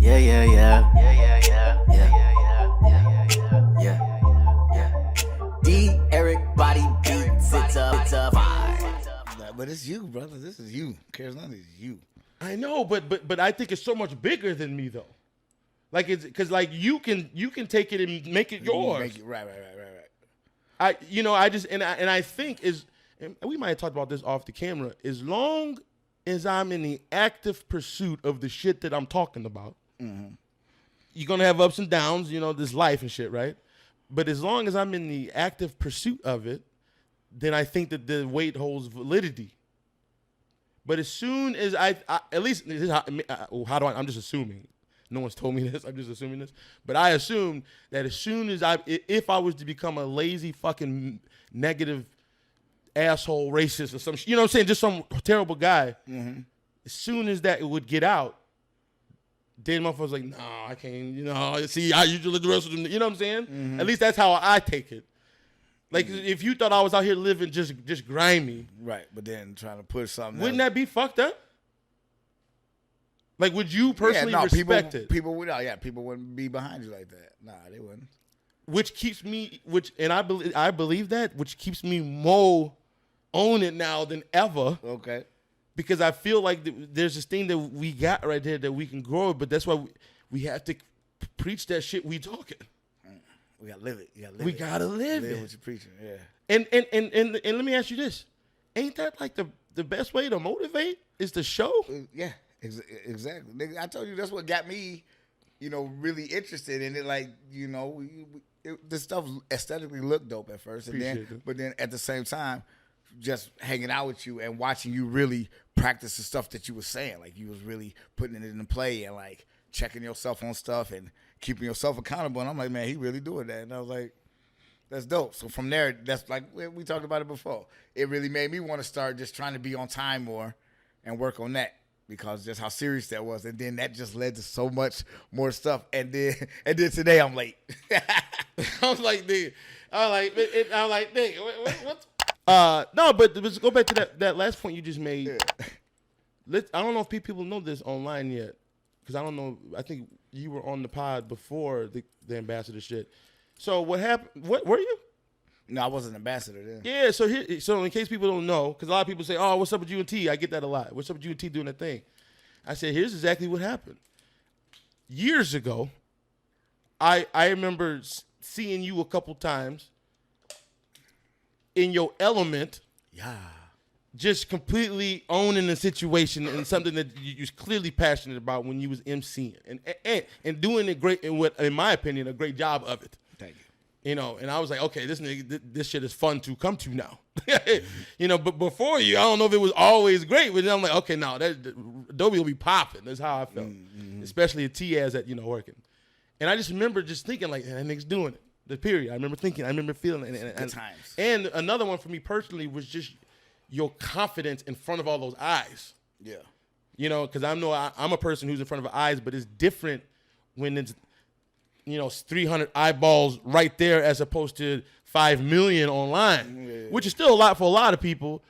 Yeah, yeah, yeah. Yeah, yeah, yeah. Yeah, yeah, yeah. Yeah, yeah, yeah. D. Eric Body Beats. It's a vibe. But it's you, brother. This is you. CaresNONE is you. I know, but I think it's so much bigger than me though. Like it's because like you can take it and make it yours. Make it, right. I think and we might have talked about this off the camera. As long as I'm in the active pursuit of the shit that I'm talking about, you're gonna have ups and downs, this life and shit, right? But as long as I'm in the active pursuit of it, then I think that the weight holds validity. But as soon as I at least this is how do I'm just assuming. No one's told me this. I'm just assuming this. But I assume that as soon as if I was to become a lazy fucking negative asshole racist or some, you know what I'm saying, just some terrible guy, as soon as that would get out, then motherfuckers like, no, I can't, see, I usually the rest of them, you know what I'm saying? At least that's how I take it. Like, if you thought I was out here living just grimy. Right, but then trying to push something wouldn't that be fucked up? Like, would you personally respect it? People wouldn't be behind you like that. Nah, they wouldn't. Which keeps me, I believe that, which keeps me more on it now than ever. Okay. Because I feel like there's this thing that we got right there that we can grow, but that's why we have to preach that shit we talking. We gotta live it. We gotta live it. What you're preaching, yeah. And let me ask you this: ain't that like the best way to motivate is to show? Yeah, exactly. Nigga, I told you that's what got me, really interested in it. Like, this stuff aesthetically looked dope at first, but then at the same time, just hanging out with you and watching you really practice the stuff that you were saying. Like, you was really putting it into play and like checking yourself on stuff and keeping yourself accountable. And I'm like, man, he really doing that. And I was like, that's dope. So from there, that's like, we talked about it before. It really made me want to start just trying to be on time more and work on that, because just how serious that was. And then that just led to so much more stuff. And then today I'm late. I was like, nigga, what? No, but let's go back to that last point you just made. Yeah. I don't know if people know this online yet, because I don't know. I think you were on the pod before the ambassador shit. So what happened? What were you? No, I wasn't an ambassador then. Yeah. So in case people don't know, because a lot of people say, "Oh, what's up with you and T?" I get that a lot. What's up with you and T doing that thing? I said, here's exactly what happened. Years ago, I remember seeing you a couple times in your element. Yeah. Just completely owning the situation and something that you was clearly passionate about when you was MCing and doing it great, in my opinion, a great job of it. Thank you. And I was like, okay, this shit is fun to come to now. But before you, I don't know if it was always great, but then I'm like, okay, no, Adobe will be popping. That's how I felt, especially a T-As that, working. And I just remember just thinking like, that nigga's doing it. The period. I remember feeling it. Good times. And another one for me personally was just your confidence in front of all those eyes. Yeah. Because I'm a person who's in front of eyes, but it's different when it's, 300 eyeballs right there as opposed to 5 million online, which is still a lot for a lot of people.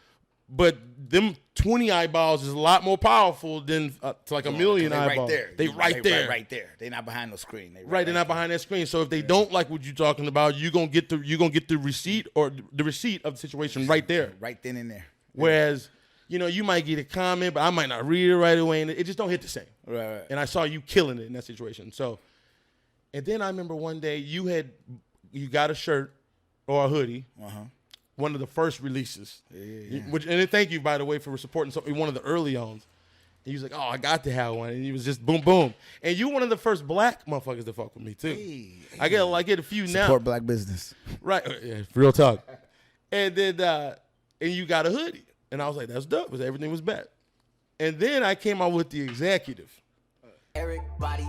But them 20 eyeballs is a lot more powerful than to like a million eyeballs. They right there. Right there. They're not behind no screen. They're not behind that screen. So if they don't like what you're talking about, you're gonna get the receipt or the receipt of the situation right there. Right then and there. Whereas, you might get a comment, but I might not read it right away, and it just don't hit the same. Right. And I saw you killing it in that situation. So, and then I remember one day you got a shirt or a hoodie. One of the first releases. Yeah. And thank you, by the way, for supporting one of the early ons. And he was like, oh, I got to have one. And he was just boom, boom. And you one of the first black motherfuckers to fuck with me, too. Hey. I get a few now. Support black business. Right. Yeah, real talk. And then, and you got a hoodie. And I was like, that's dope, because everything was bad. And then I came out with the executive. Eric Body